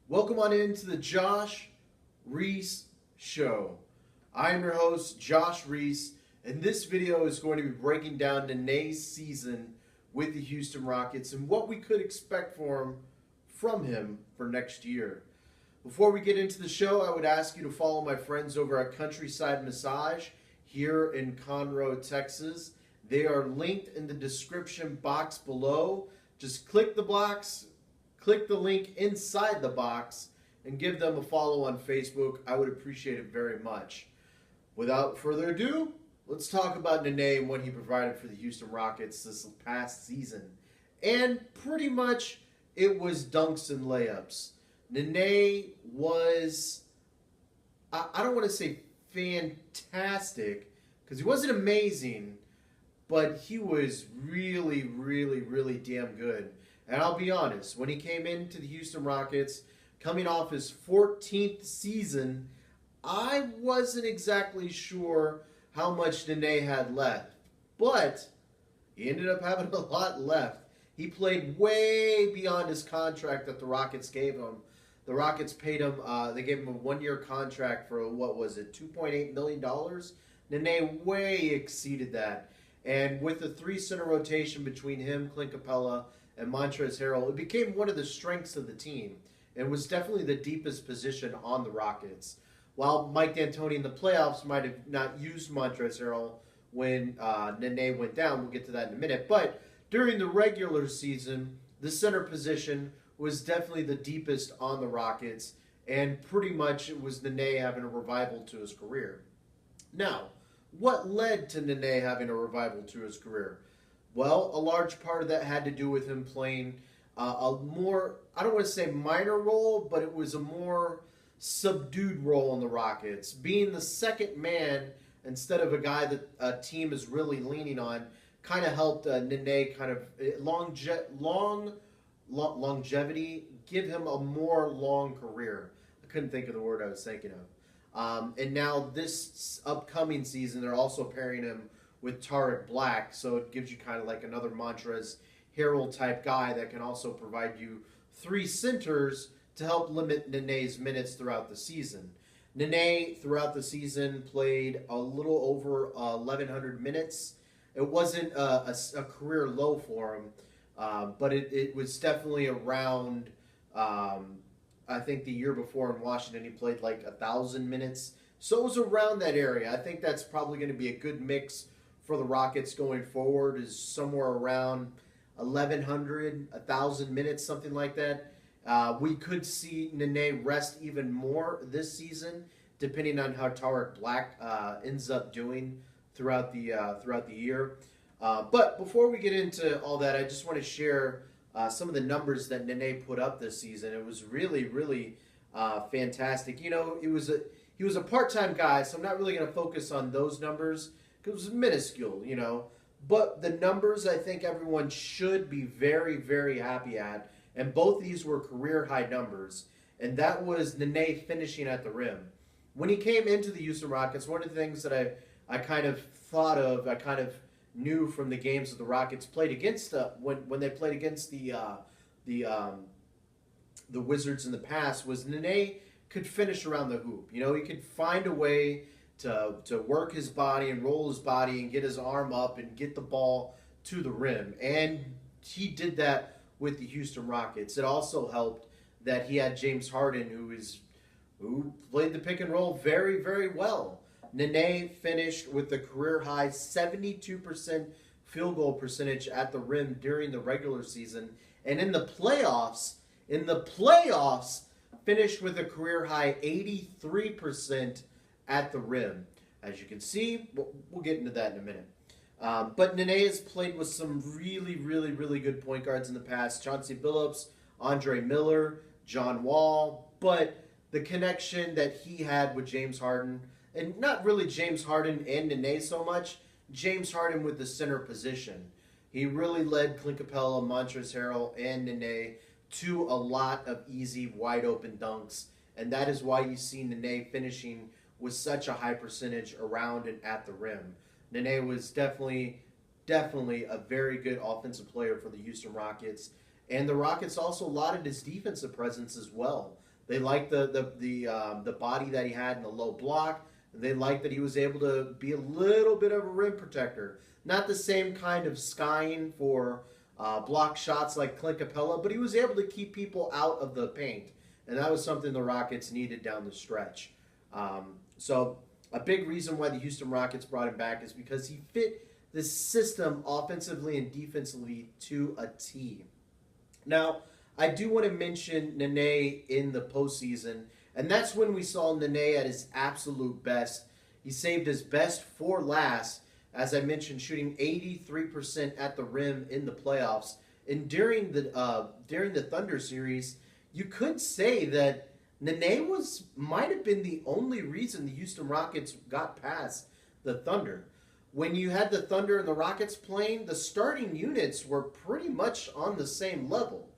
Welcome on into the Josh Reese Show. I am your host, Josh Reese, and this video is going to be breaking down Nene's season with the Houston Rockets and what we could expect from him for next year. Before we get into the show, I would ask you to follow my friends over at Countryside Massage here in Conroe, Texas. They are linked in the description box below. Just click the box, click the link inside the box, and give them a follow on Facebook. I would appreciate it very much. Without further ado, let's talk about Nene and what he provided for the Houston Rockets this past season. And pretty much it was dunks and layups. Nene was, I don't want to say fantastic, because he wasn't amazing, but he was really, really damn good. And I'll be honest, when he came into the Houston Rockets, coming off his 14th season, I wasn't exactly sure how much Nene had left. But he ended up having a lot left. He played way beyond his contract that the Rockets gave him. The Rockets paid him, they gave him a one-year contract for, what was it, $2.8 million? Nene way exceeded that. And with the three-center rotation between him, Clint Capella, and Montrezl Harrell, it became one of the strengths of the team. It was definitely the deepest position on the Rockets. While Mike D'Antoni in the playoffs might have not used Montrezl Harrell when Nene went down, we'll get to that in a minute. But during the regular season, the center position was definitely the deepest on the Rockets, and pretty much it was Nene having a revival to his career. Now, what led to Nene having a revival to his career? Well, a large part of that had to do with him playing a more, I don't want to say minor role, but it was a more subdued role in the Rockets. Being the second man instead of a guy that a team is really leaning on kind of helped Nene kind of longevity, give him a more long career. I couldn't think of the word I was thinking of. And now this upcoming season, they're also pairing him with Tariq Black, so it gives you kind of like another Montrezl Harrell type guy that can also provide you three centers to help limit Nene's minutes throughout the season. Nene, throughout the season, played a little over 1,100 minutes. It wasn't a career low for him, but it was definitely around, I think the year before in Washington, he played like 1,000 minutes. So it was around that area. I think that's probably going to be a good mix for the Rockets going forward, is somewhere around 1,100, 1,000 minutes, something like that. We could see Nene rest even more this season, depending on how Tariq Black ends up doing throughout the year. But before we get into all that, I just want to share some of the numbers that Nene put up this season. It was really fantastic. You know, he was a part-time guy, so I'm not really going to focus on those numbers because it was minuscule, you know. But the numbers I think everyone should be very happy at, and both these were career-high numbers, and that was Nene finishing at the rim. When he came into the Houston Rockets, one of the things that I kind of thought of, I kind of knew from the games that the Rockets played against when they played against the Wizards in the past, was Nene could finish around the hoop. You know, he could find a way to work his body and roll his body and get his arm up and get the ball to the rim. And he did that with the Houston Rockets. It also helped that he had James Harden, who played the pick and roll very well. Nene finished with the career-high 72% field goal percentage at the rim during the regular season. And in the playoffs, finished with a career-high 83% at the rim. As you can see, we'll get into that in a minute. But Nene has played with some really good point guards in the past. Chauncey Billups, Andre Miller, John Wall. But the connection that he had with James Harden, and not really James Harden and Nene so much, James Harden with the center position. He really led Clint Capella, Montrezl Harrell, and Nene to a lot of easy, wide-open dunks. And that is why you see Nene finishing with such a high percentage around and at the rim. Nene was definitely a very good offensive player for the Houston Rockets. And the Rockets also lauded his defensive presence as well. They liked the body that he had in the low block. They liked that he was able to be a little bit of a rim protector. Not the same kind of skying for block shots like Clint Capella, but he was able to keep people out of the paint. And that was something the Rockets needed down the stretch. So a big reason why the Houston Rockets brought him back is because he fit the system offensively and defensively to a T. Now, I do want to mention Nene in the postseason, and that's when we saw Nene at his absolute best. He saved his best for last, as I mentioned, shooting 83% at the rim in the playoffs. And during the Thunder series, you could say that Nene might have been the only reason the Houston Rockets got past the Thunder. When you had the Thunder and the Rockets playing, the starting units were pretty much on the same level.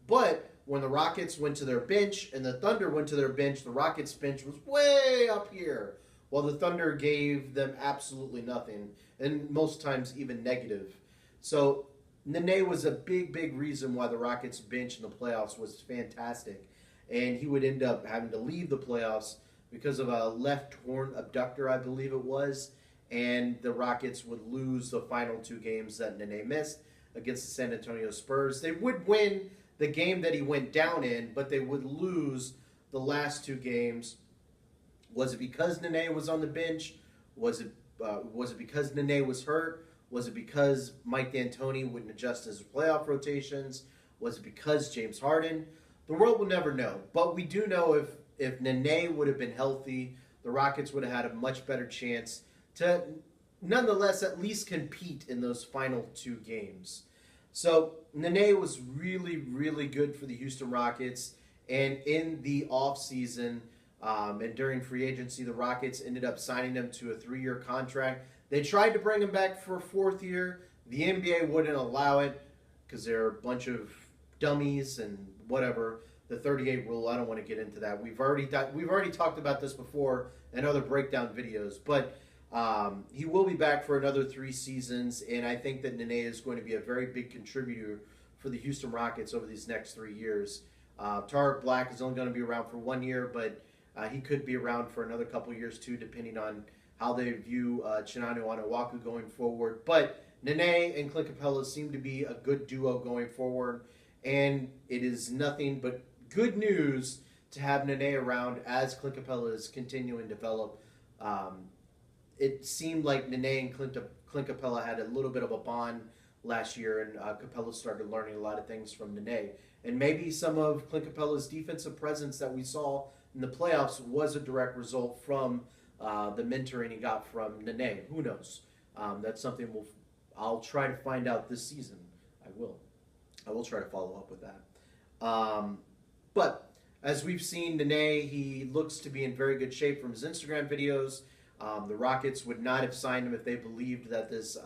But when the Rockets went to their bench and the Thunder went to their bench, the Rockets' bench was way up here, while the Thunder gave them absolutely nothing, and most times even negative. So Nene was a big reason why the Rockets' bench in the playoffs was fantastic. And he would end up having to leave the playoffs because of a left torn abductor, I believe it was. And the Rockets would lose the final two games that Nene missed against the San Antonio Spurs. They would win the game that he went down in, but they would lose the last two games. Was it because Nene was on the bench? Was it because Nene was hurt? Was it because Mike D'Antoni wouldn't adjust his playoff rotations? Was it because James Harden? The world will never know. But we do know if Nene would have been healthy, the Rockets would have had a much better chance to nonetheless at least compete in those final two games. So Nene was really good for the Houston Rockets. And in the offseason and during free agency, the Rockets ended up signing him to a 3-year contract. They tried to bring him back for a 4th year. The NBA wouldn't allow it because they're a bunch of dummies and whatever. The 38 rule, I don't want to get into that. We've already talked about this before in other breakdown videos. But he will be back for another 3 seasons, and I think that Nene is going to be a very big contributor for the Houston Rockets over these next 3 years. Tariq Black is only going to be around for 1 year, but he could be around for another couple years too, depending on how they view Chinanu Onuaku going forward. But Nene and Clint Capella seem to be a good duo going forward, and it is nothing but good news to have Nene around as Clint Capella is continuing to develop. It seemed like Nene and Clint Capella had a little bit of a bond last year, and Capella started learning a lot of things from Nene. And maybe some of Clint Capella's defensive presence that we saw in the playoffs was a direct result from the mentoring he got from Nene. Who knows? That's something I'll try to find out this season. I will try to follow up with that. But as we've seen, Nene, he looks to be in very good shape from his Instagram videos. The Rockets would not have signed him if they believed that this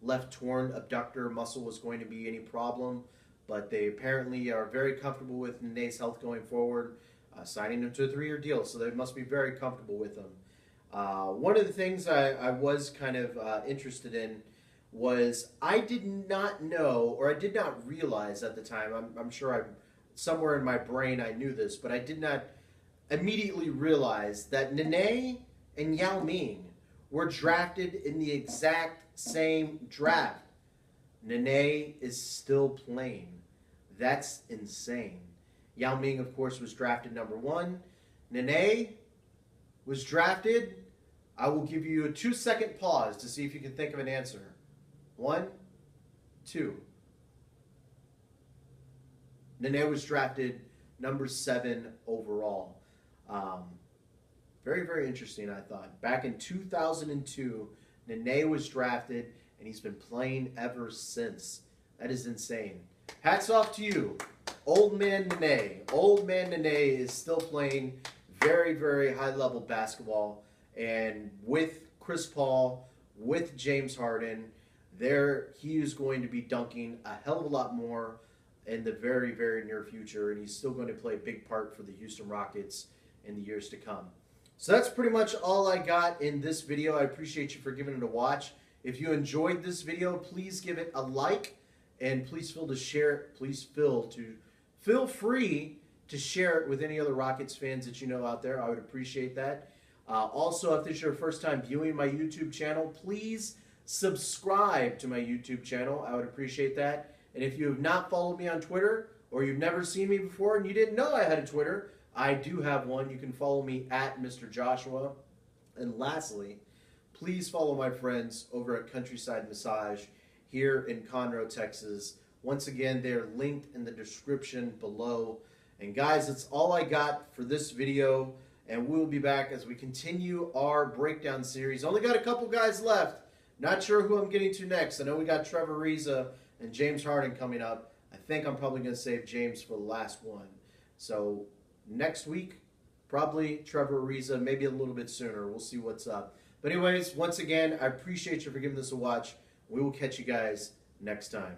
left torn abductor muscle was going to be any problem. But they apparently are very comfortable with Nene's health going forward, signing him to a 3-year deal. So they must be very comfortable with him. One of the things I was kind of interested in was I did not know, or I did not realize at the time, I'm sure somewhere in my brain I knew this, but I did not immediately realize that Nene and Yao Ming were drafted in the exact same draft. Nene is still playing. That's insane. Yao Ming, of course, was drafted number 1. Nene was drafted. I will give you a 2-second pause to see if you can think of an answer. 1, 2. Nene was drafted number 7 overall. Very interesting, I thought. Back in 2002, Nene was drafted, and he's been playing ever since. That is insane. Hats off to you, Old Man Nene. Old Man Nene is still playing very high-level basketball. And with Chris Paul, with James Harden, he is going to be dunking a hell of a lot more in the very near future. And he's still going to play a big part for the Houston Rockets in the years to come. So that's pretty much all I got in this video. I appreciate you for giving it a watch. If you enjoyed this video, please give it a like, and please feel free to share it with any other Rockets fans that you know out there. I would appreciate that. Also, if this is your first time viewing my YouTube channel, please subscribe to my YouTube channel. I would appreciate that. And if you have not followed me on Twitter, or you've never seen me before and you didn't know I had a Twitter, I do have one. You can follow me at Mr. Joshua. And lastly, please follow my friends over at Countryside Massage here in Conroe, Texas. Once again, they're linked in the description below. And guys, that's all I got for this video. And we'll be back as we continue our breakdown series. Only got a couple guys left. Not sure who I'm getting to next. I know we got Trevor REESE and James Harden coming up. I think I'm probably going to save James for the last one. So next week, probably Trevor REESE, maybe a little bit sooner. We'll see what's up. But anyways, once again, I appreciate you for giving this a watch. We will catch you guys next time.